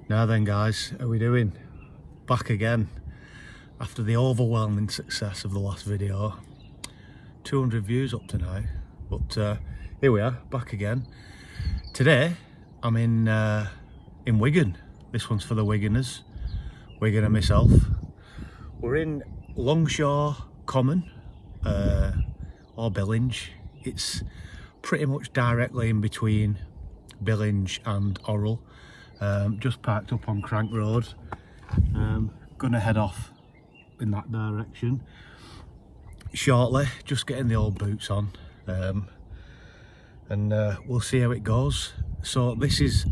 Now then guys, how are we doing? Back again after the overwhelming success of the last video. 200 views up tonight, but here we are, back again. Today I'm in Wigan. This one's for the Wiganers, Wigan and myself. We're in Longshaw Common, or Billinge. It's pretty much directly in between Billinge and Orrell. Just parked up on Crank Road. Gonna head off in that direction shortly, just getting the old boots on, and we'll see how it goes. So this is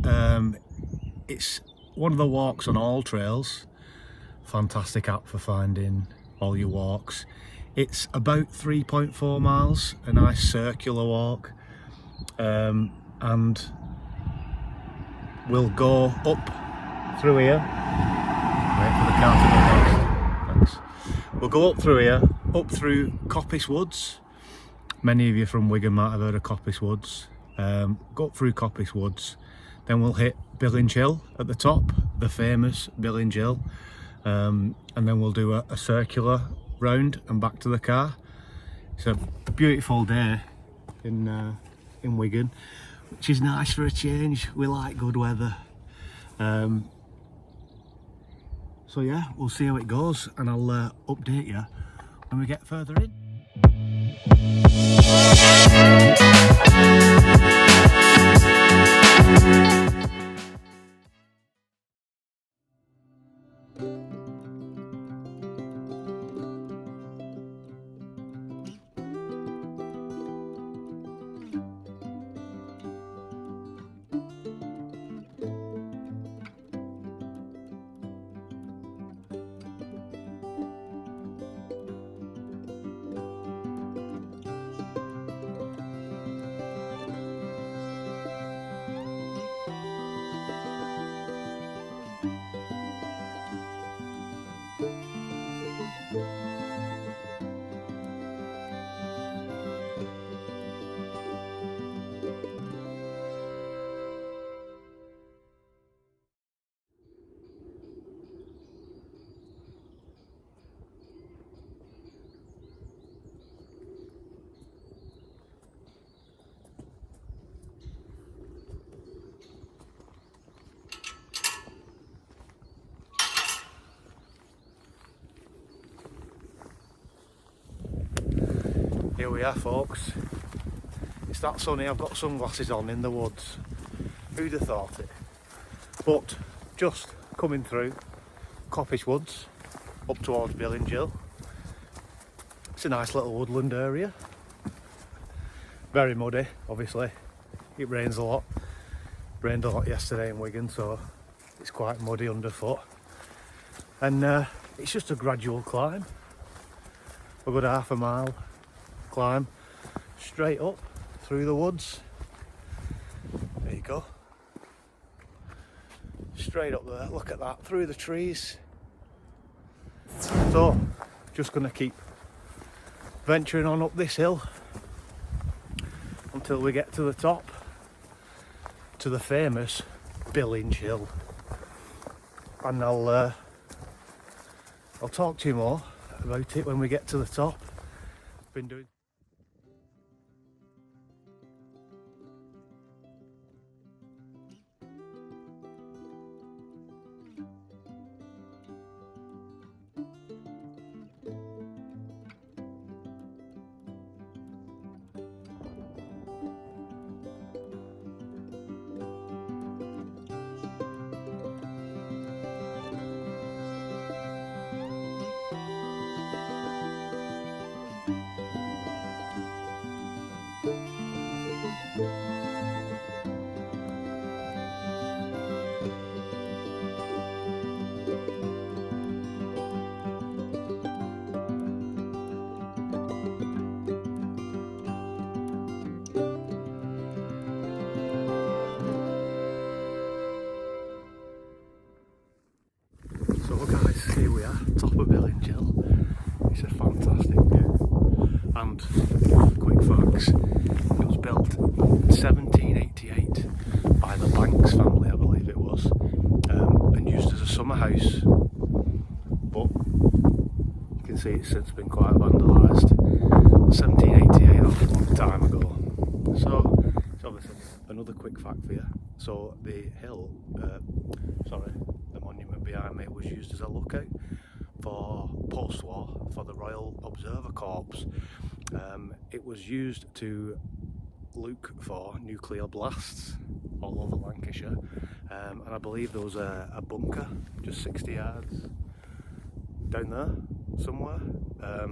it's one of the walks on All Trails. Fantastic app for finding all your walks. It's about 3.4 miles, a nice circular walk, and we'll go up through here. Wait for the car to go past. Thanks. We'll go up through here, up through Coppice Woods. Many of you from Wigan might have heard of Coppice Woods. Go up through Coppice Woods, then we'll hit Billinge Hill at the top, the famous Billinge Hill, and then we'll do a circular round and back to the car. It's a beautiful day in Wigan, which is nice for a change. We like good weather. So yeah, we'll see how it goes, and I'll update you when we get further in. Here we are, folks. It's that sunny. I've got sunglasses on in the woods. Who'd have thought it? But just coming through Coppice Woods up towards Billinge Hill. It's a nice little woodland area. Very muddy, obviously. It rains a lot. Rained a lot yesterday in Wigan, so it's quite muddy underfoot. And it's just a gradual climb. A good half a mile climb straight up through the woods. There you go, straight up there. Look at that, through the trees. So just gonna keep venturing on up this hill until we get to the top, to the famous Billinge Hill, and I'll talk to you more about it when we get to the top. Been doing here we are, top of Billinge Hill. It's a fantastic view. And quick facts, it was built in 1788 by the Banks family, I believe it was. summer house, but you can see it's since been quite vandalised. 1788, that was a long time ago. So it's obviously another quick fact for you. So the the monument behind me was used as a lookout for post-war for the Royal Observer Corps. It was used to look for nuclear blasts all over Lancashire, and I believe there was a bunker just 60 yards down there somewhere,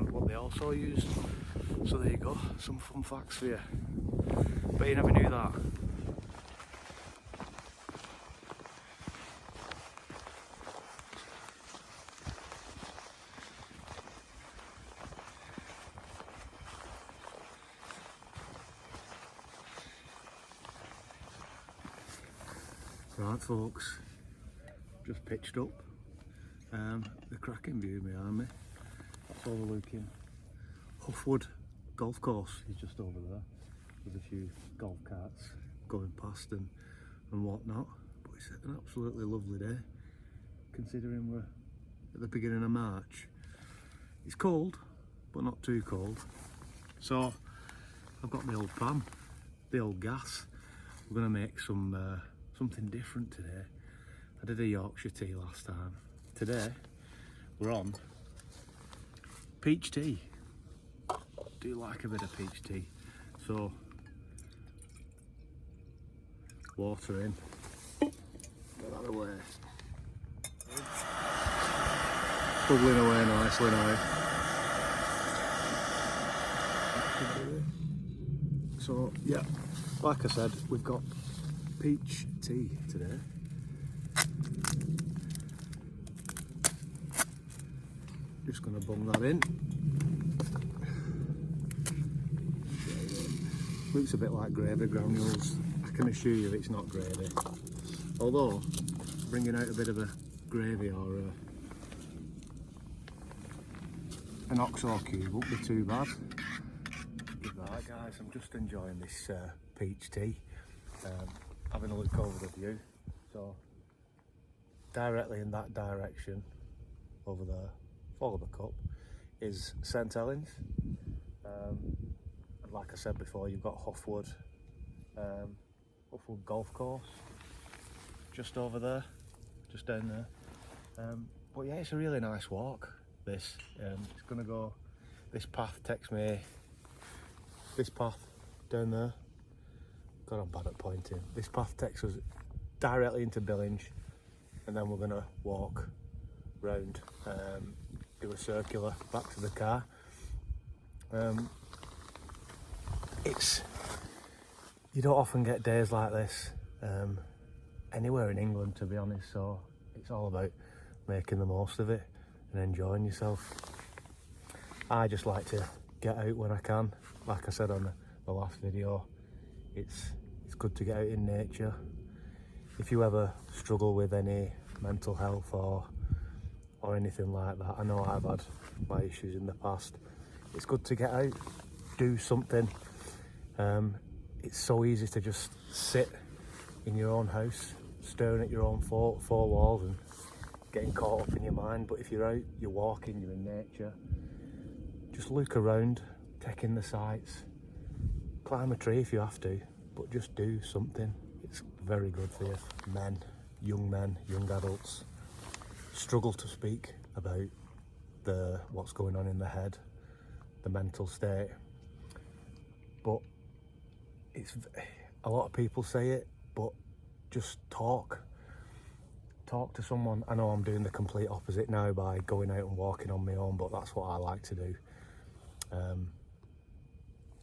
what they also used. So there you go, some fun facts for you. Bet you never knew that. Right folks, just pitched up, the cracking view behind me, that's overlooking Huffwood Golf Course is just over there, with a few golf carts going past and whatnot, but it's an absolutely lovely day, considering we're at the beginning of March. It's cold, but not too cold, so I've got my old pan, the old gas. We're going to make something different today. I did a Yorkshire tea last time. Today we're on peach tea. Do like a bit of peach tea. So water in. Get that away. Bubbling away nicely now. So yeah, like I said, we've got peach tea today. Just going to bung that in. Looks a bit like gravy granules. I can assure you it's not gravy. Although, bringing out a bit of a gravy or an oxo cube won't be too bad. Right guys, I'm just enjoying this peach tea. Having a look over the view. So, directly in that direction, over there, follow the cup, is St Helens. And like I said before, you've got Huffwood Golf Course, just over there, just down there. But yeah, it's a really nice walk, this. It's going to go, this path takes me, this path down there, God, I'm bad at pointing. This path takes us directly into Billinge, and then we're going to walk round, do a circular back to the car. You don't often get days like this anywhere in England, to be honest, so it's all about making the most of it and enjoying yourself. I just like to get out when I can. Like I said on the last video, it's good to get out in nature. If you ever struggle with any mental health or anything like that, I know I've had my issues in the past, it's good to get out, do something. It's so easy to just sit in your own house, staring at your own four walls and getting caught up in your mind. But if you're out, you're walking, you're in nature, just look around, take in the sights, climb a tree if you have to, but just do something. It's very good for you. Men, young adults struggle to speak about what's going on in the head, the mental state, but a lot of people say it, but just talk to someone. I know I'm doing the complete opposite now by going out and walking on my own, but that's what I like to do.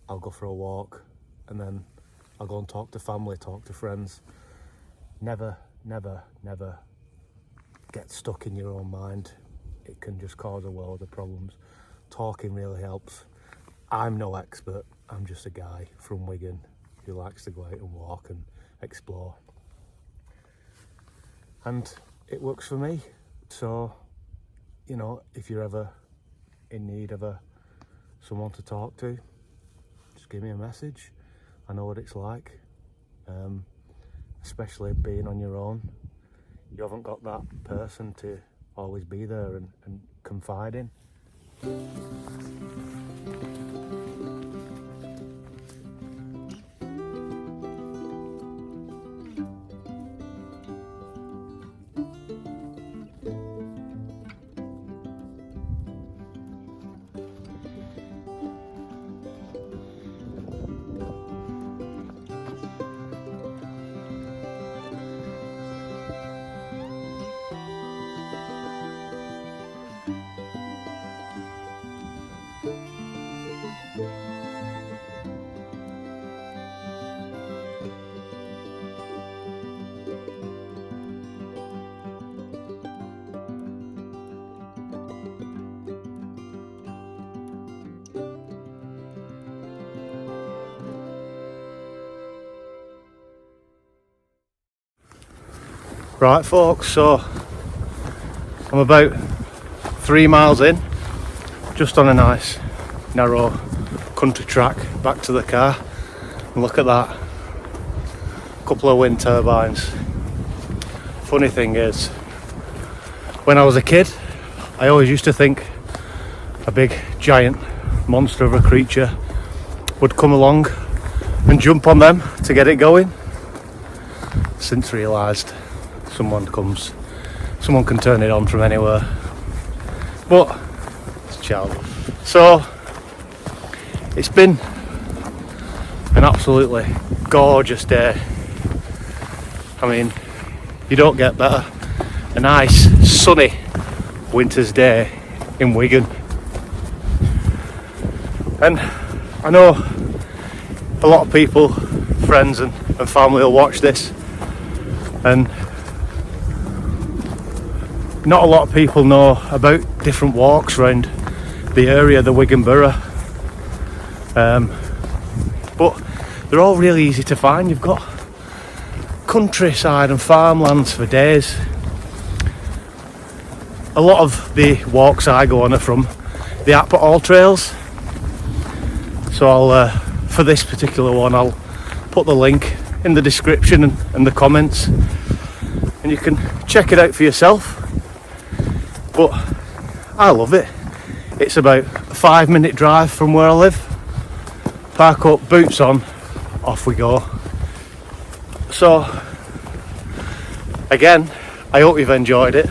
I'll go for a walk and then I'll go and talk to family, talk to friends. Never get stuck in your own mind. It can just cause a world of problems. Talking really helps. I'm no expert, I'm just a guy from Wigan who likes to go out and walk and explore. And it works for me. So, you know, if you're ever in need of someone to talk to, just give me a message. I know what it's like, especially being on your own. you haven't got that person to always be there and confide in. Right folks, so I'm about 3 miles in, just on a nice narrow country track back to the car, and look at that, couple of wind turbines. Funny thing is, when I was a kid I always used to think a big giant monster of a creature would come along and jump on them to get it going. Since realised someone can turn it on from anywhere, but it's child. So it's been an absolutely gorgeous day. I mean, you don't get better. A nice sunny winter's day in Wigan, and I know a lot of people, friends and family will watch this, and not a lot of people know about different walks around the area, the Wigan Borough, but they're all really easy to find. You've got countryside and farmlands for days. A lot of the walks I go on are from the At All trails, so I'll for this particular one I'll put the link in the description and the comments, and you can check it out for yourself. But I love it. It's about a 5-minute drive from where I live. Park up, boots on, off we go. So again, I hope you've enjoyed it.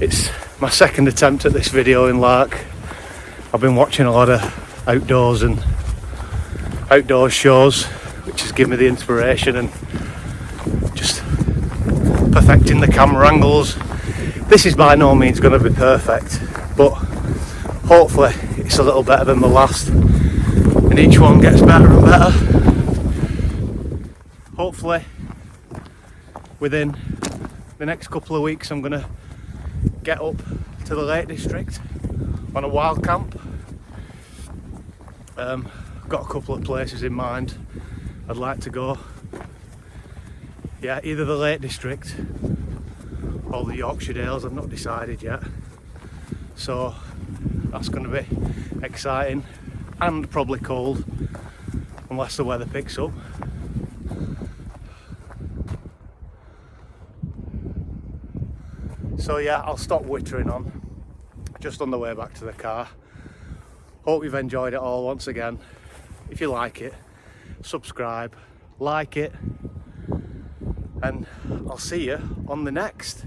It's my second attempt at this video in Lark. I've been watching a lot of outdoors shows, which has given me the inspiration and just perfecting the camera angles. This is by no means going to be perfect, but hopefully it's a little better than the last, and each one gets better and better. Hopefully within the next couple of weeks I'm going to get up to the Lake District on a wild camp. Got a couple of places in mind I'd like to go. Yeah, either the Lake District or the Yorkshire Dales, I've not decided yet. So that's going to be exciting and probably cold unless the weather picks up. So yeah, I'll stop wittering on just on the way back to the car. Hope you've enjoyed it all once again. If you like it, subscribe, like it, and I'll see you on the next.